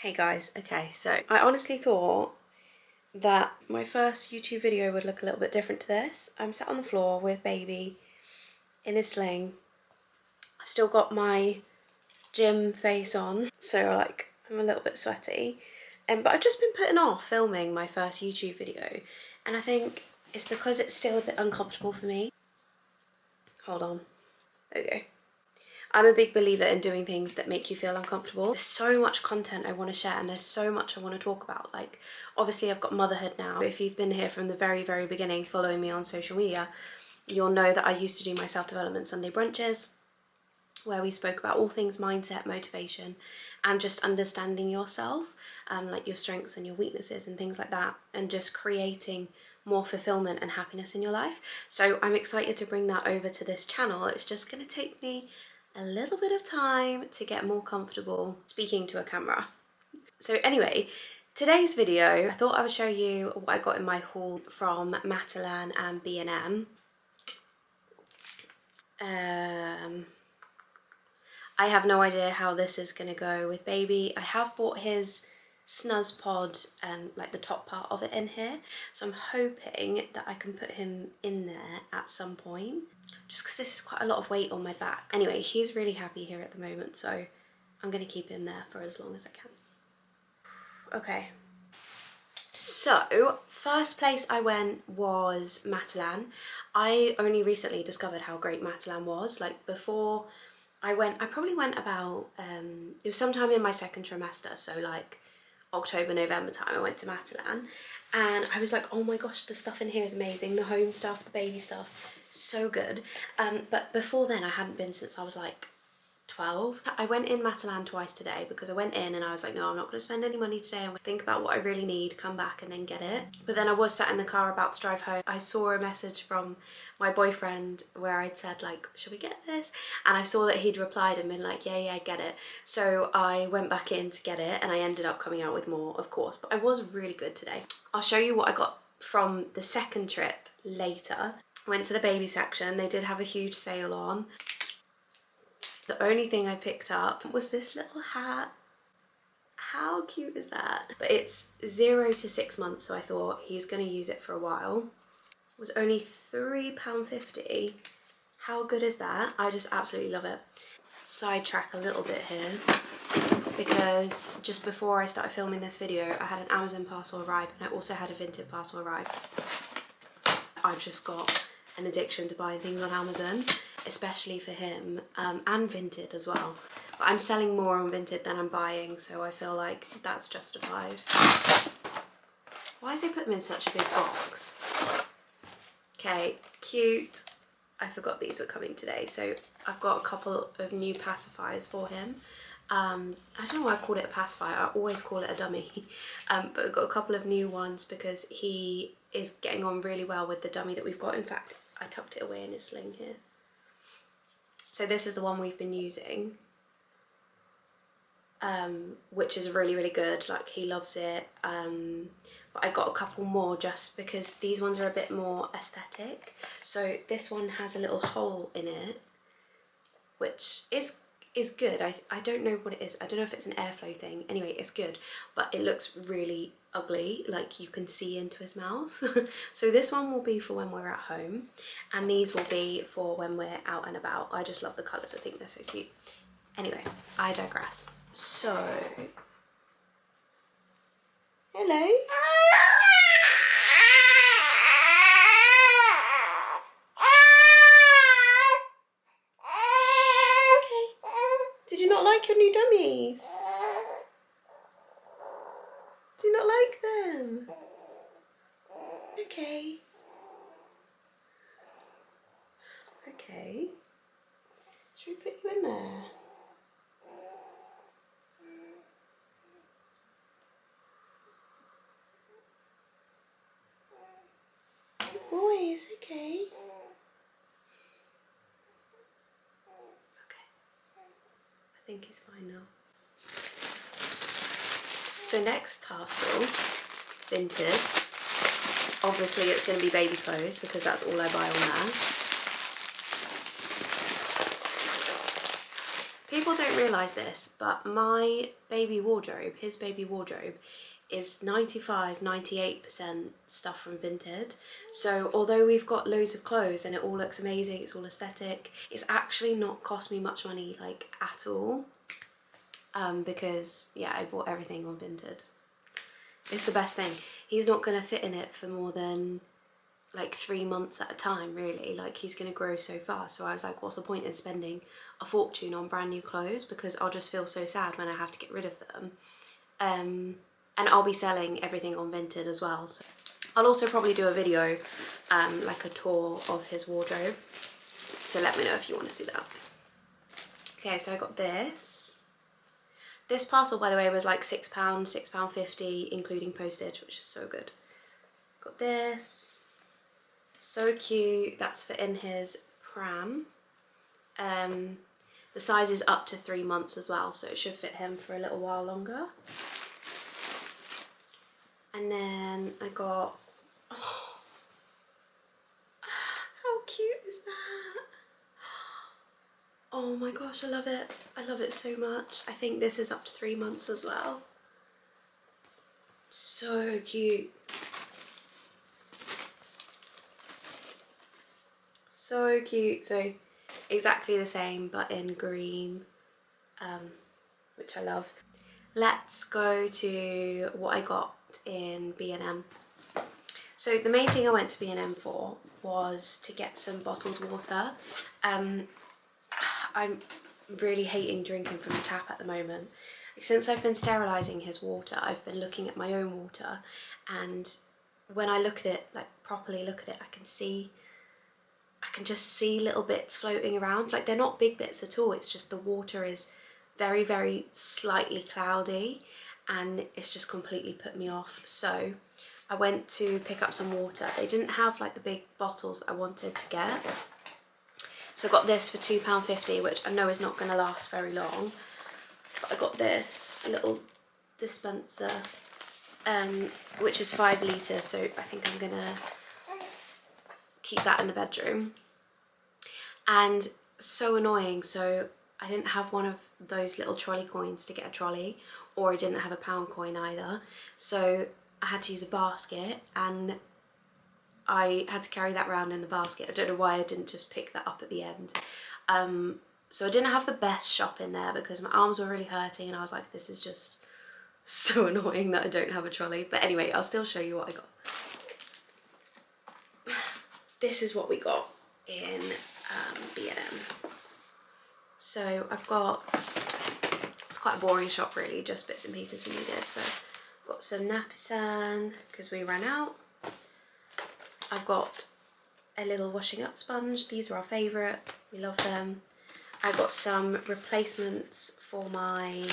Hey guys, okay, so I honestly thought that my first YouTube video would look a little bit different to this. I'm sat on the floor with baby in a sling. I've still got my gym face on, so like I'm a little bit sweaty. But I've just been putting off filming my first YouTube video, and I think it's because it's still a bit uncomfortable for me. Hold on, there we go. I'm a big believer in doing things that make you feel uncomfortable. There's so much content I want to share and there's so much I want to talk about. Like, obviously I've got motherhood now. If you've been here from the very, very beginning following me on social media, you'll know that I used to do my self-development Sunday brunches where we spoke about all things mindset, motivation, and just understanding yourself, like your strengths and your weaknesses and things like that, and just creating more fulfillment and happiness in your life. So I'm excited to bring that over to this channel. It's just going to take me a little bit of time to get more comfortable speaking to a camera. So anyway, today's video, I thought I would show you what I got in my haul from Matalan and B&M. I have no idea how this is going to go with baby. I have bought his snuzz pod, like the top part of it in here, so I'm hoping that I can put him in there at some point, just because this is quite a lot of weight on my back. Anyway, he's really happy here at the moment, so I'm going to keep him there for as long as I can. Okay, so first place I went was Matalan. I only recently discovered how great Matalan was. Like, before I probably went about, it was sometime in my second trimester, so like October, November time, I went to Matalan, and I was like, oh my gosh, the stuff in here is amazing. The home stuff, the baby stuff, so good. But before then I hadn't been since I was like 12. I went in Matalan twice today because I went in and I was like, no, I'm not going to spend any money today. I'm going to think about what I really need, come back and then get it. But then I was sat in the car about to drive home. I saw a message from my boyfriend where I'd said like, should we get this? And I saw that he'd replied and been like, yeah, get it. So I went back in to get it and I ended up coming out with more, of course. But I was really good today. I'll show you what I got from the second trip later. Went to the baby section. They did have a huge sale on. The only thing I picked up was this little hat. How cute is that? But it's 0 to 6 months, so I thought he's going to use it for a while. It was only £3.50. How good is that? I just absolutely love it. Sidetrack a little bit here, because just before I started filming this video, I had an Amazon parcel arrive and I also had a Vinted parcel arrive. I've just got an addiction to buying things on Amazon, especially for him, and Vinted as well. But I'm selling more on Vinted than I'm buying, so I feel like that's justified. Why does they put them in such a big box? Okay, cute. I forgot these were coming today, so I've got a couple of new pacifiers for him. I don't know why I called it a pacifier, I always call it a dummy. But we've got a couple of new ones because he is getting on really well with the dummy that we've got. In fact, I tucked it away in his sling here. So this is the one we've been using, which is really, really good. Like, he loves it. But I got a couple more just because these ones are a bit more aesthetic. So this one has a little hole in it, which is good. I don't know what it is. I don't know if it's an airflow thing. Anyway, it's good, but it looks really ugly. Like, you can see into his mouth. So this one will be for when we're at home, and these will be for when we're out and about. I just love the colours. I think they're so cute. Anyway, I digress. So, hello. Did you not like your new dummies? Do you not like them? Okay. Okay. Should we put you in there? Good boy, it's okay. I think he's fine now. So next parcel, Vinted. Obviously it's going to be baby clothes because that's all I buy on there. People don't don't realise this, but my baby wardrobe, his baby wardrobe, is 95–98% stuff from Vinted. So although we've got loads of clothes and it all looks amazing, it's all aesthetic, it's actually not cost me much money, like, at all. Because yeah, I bought everything on Vinted. It's the best thing. He's not going to fit in it for more than like 3 months at a time, really. Like, he's going to grow so fast. So I was like, what's the point in spending a fortune on brand new clothes, because I'll just feel so sad when I have to get rid of them. And I'll be selling everything on Vinted as well. So I'll also probably do a video, like a tour of his wardrobe. So let me know if you want to see that. Okay, so I got this. This parcel, by the way, was like £6, £6.50, including postage, which is so good. Got this. So cute. That's for in his pram. The size is up to 3 months as well, so it should fit him for a little while longer. And then I got, oh, how cute is that? Oh my gosh, I love it. I love it so much. I think this is up to 3 months as well. So cute. So cute. So exactly the same, but in green, which I love. Let's go to what I got in B&M. So the main thing I went to B&M for was to get some bottled water. I'm really hating drinking from the tap at the moment. Since I've been sterilising his water, I've been looking at my own water, and when I look at it, like properly look at it, I can just see little bits floating around. Like, they're not big bits at all, it's just the water is very, very slightly cloudy, and it's just completely put me off. So I went to pick up some water. They didn't have like the big bottles that I wanted to get. So I got this for £2.50, which I know is not going to last very long. But I got this little dispenser, which is 5 litres, so I think I'm going to keep that in the bedroom. And so annoying, so I didn't have one of those little trolley coins to get a trolley, or I didn't have a pound coin either. So I had to use a basket, and I had to carry that around in the basket. I don't know why I didn't just pick that up at the end. So I didn't have the best shop in there because my arms were really hurting, and I was like, this is just so annoying that I don't have a trolley. But anyway, I'll still show you what I got. This is what we got in B&M. So I've got, it's quite a boring shop really, just bits and pieces we needed. So I've got some Napisan because we ran out. I've got a little washing up sponge. These are our favourite, we love them. I got some replacements for my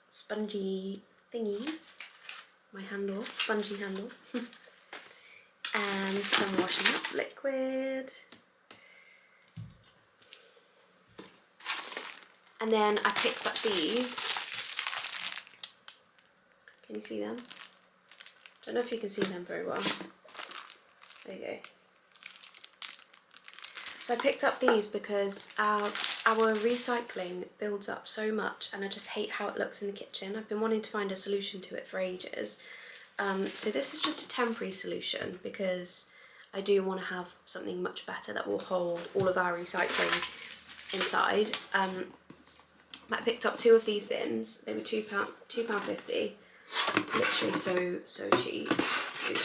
spongy thingy, my handle, spongy handle. And some washing up liquid. And then I picked up these. Can you see them? Don't know if you can see them very well. There you go. So I picked up these because our recycling builds up so much, and I just hate how it looks in the kitchen. I've been wanting to find a solution to it for ages. So this is just a temporary solution because I do want to have something much better that will hold all of our recycling inside. I picked up 2 of these bins. They were £2.50. Literally so cheap. There we go.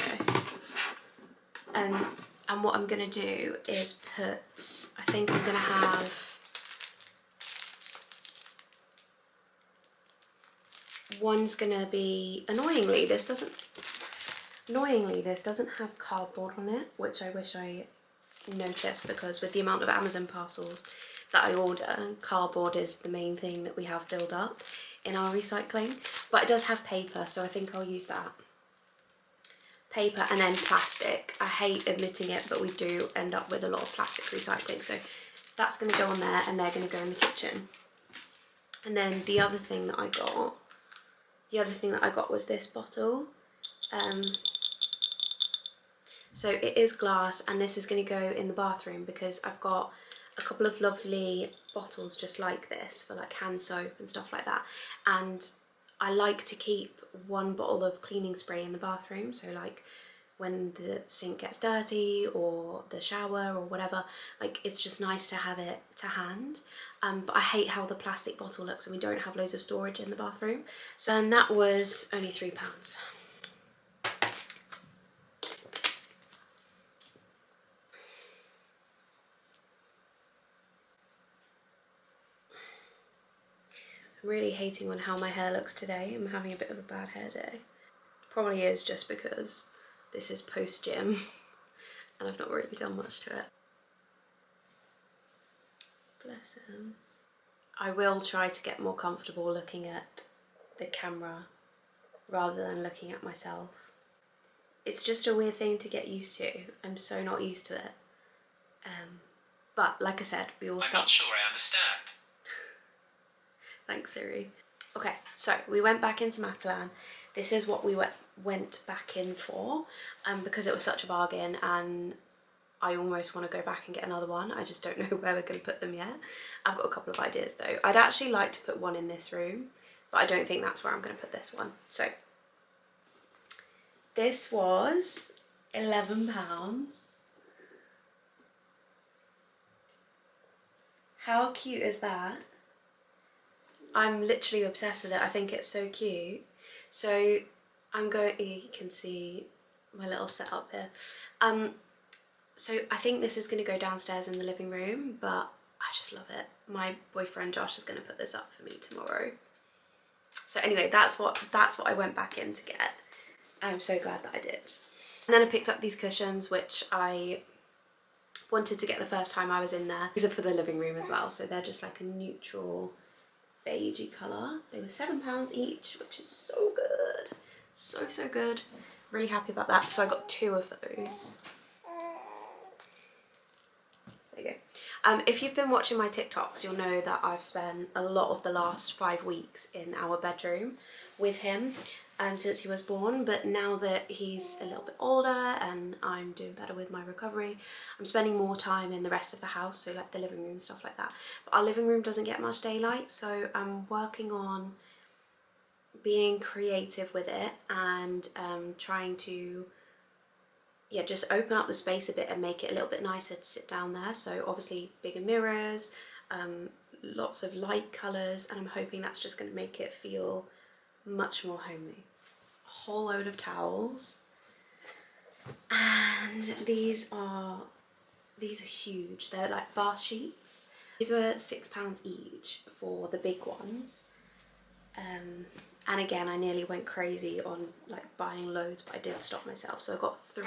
And what I'm going to do is put, I think I'm going to have, one's going to be, annoyingly this doesn't have cardboard on it, which I wish I noticed, because with the amount of Amazon parcels that I order, cardboard is the main thing that we have built up in our recycling. But it does have paper, so I think I'll use that. Paper and then plastic. I hate admitting it, but we do end up with a lot of plastic recycling, so that's going to go on there and they're going to go in the kitchen. And then the other thing that I got was this bottle. So it is glass, and this is going to go in the bathroom because I've got a couple of lovely bottles just like this for like hand soap and stuff like that, and I like to keep one bottle of cleaning spray in the bathroom, so like when the sink gets dirty or the shower or whatever, like it's just nice to have it to hand. But I hate how the plastic bottle looks and we don't have loads of storage in the bathroom. So and that was only £3. I'm really hating on how my hair looks today. I'm having a bit of a bad hair day. Probably is just because this is post gym and I've not really done much to it. Bless him. I will try to get more comfortable looking at the camera rather than looking at myself. It's just a weird thing to get used to. I'm so not used to it. But like I said, we all I'm not sure I understand. Thanks, Siri. Okay, so we went back into Matalan. This is what we went back in for, because it was such a bargain and I almost want to go back and get another one. I just don't know where we're going to put them yet. I've got a couple of ideas though. I'd actually like to put one in this room, but I don't think that's where I'm going to put this one. So this was £11. How cute is that? I'm literally obsessed with it. I think it's so cute. So I'm going, you can see my little setup here. So I think this is going to go downstairs in the living room, but I just love it. My boyfriend Josh is going to put this up for me tomorrow. So anyway, that's what I went back in to get. I'm so glad that I did. And then I picked up these cushions, which I wanted to get the first time I was in there. These are for the living room as well, so they're just like a neutral beigey colour. They were £7 each, which is so good. So good. Really happy about that. So I got 2 of those. There you go. If you've been watching my TikToks, you'll know that I've spent a lot of the last 5 weeks in our bedroom with him since he was born, but now that he's a little bit older and I'm doing better with my recovery, I'm spending more time in the rest of the house, so like the living room, stuff like that. But our living room doesn't get much daylight, so I'm working on being creative with it and trying to just open up the space a bit and make it a little bit nicer to sit down there. So obviously bigger mirrors, lots of light colours, and I'm hoping that's just going to make it feel much more homely. A whole load of towels, and these are huge. They're like bath sheets. These were £6 each for the big ones. And again, I nearly went crazy on like buying loads, but I did stop myself. So I got 3.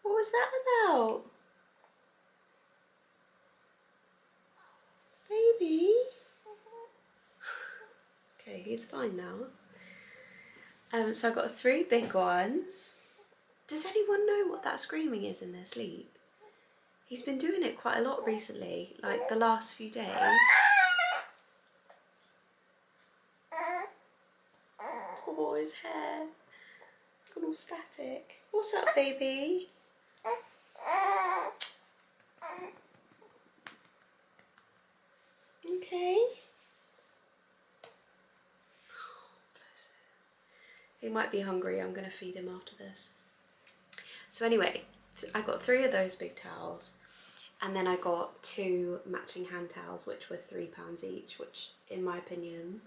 What was that about? Baby? Okay, he's fine now. So I got 3 big ones. Does anyone know what that screaming is in their sleep? He's been doing it quite a lot recently, like the last few days. Oh, his hair. It's gone all static. What's up, baby? Okay. He might be hungry. I'm going to feed him after this. So anyway, I got 3 of those big towels, and then I got 2 matching hand towels, which were £3 each, which in my opinion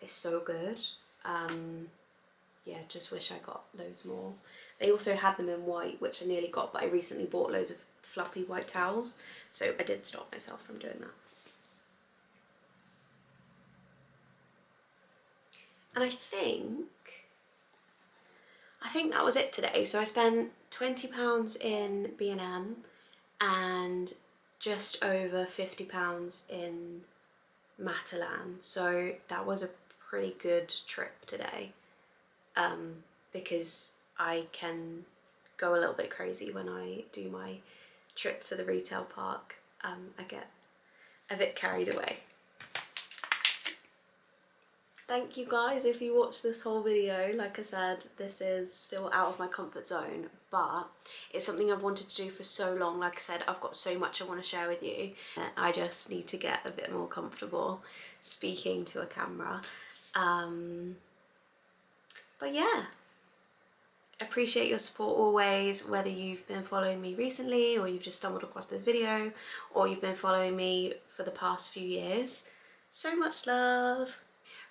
is so good. Yeah, just wish I got loads more. They also had them in white, which I nearly got, but I recently bought loads of fluffy white towels, so I did stop myself from doing that. And I think that was it today. So I spent £20 in B&M and just over £50 in Matalan. So that was a pretty good trip today, because I can go a little bit crazy when I do my trip to the retail park. I get a bit carried away. Thank you guys if you watched this whole video. Like I said, this is still out of my comfort zone, but it's something I've wanted to do for so long. Like I said, I've got so much I want to share with you. I just need to get a bit more comfortable speaking to a camera. But yeah, appreciate your support always, whether you've been following me recently or you've just stumbled across this video or you've been following me for the past few years. So much love.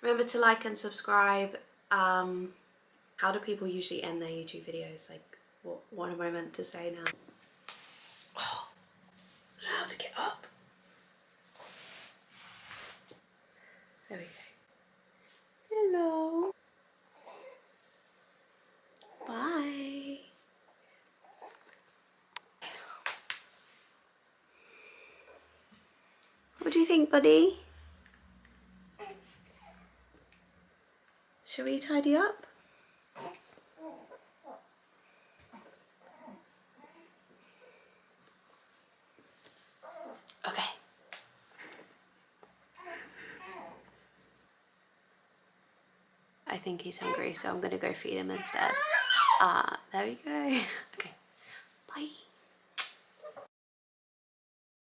Remember to like and subscribe. How do people usually end their YouTube videos? Like, what am I meant to say now? Oh, I don't know how to get up. There we go. Hello. Bye. What do you think, buddy? Shall we tidy up? Okay. I think he's hungry, so I'm gonna go feed him instead. There we go. Okay. Bye.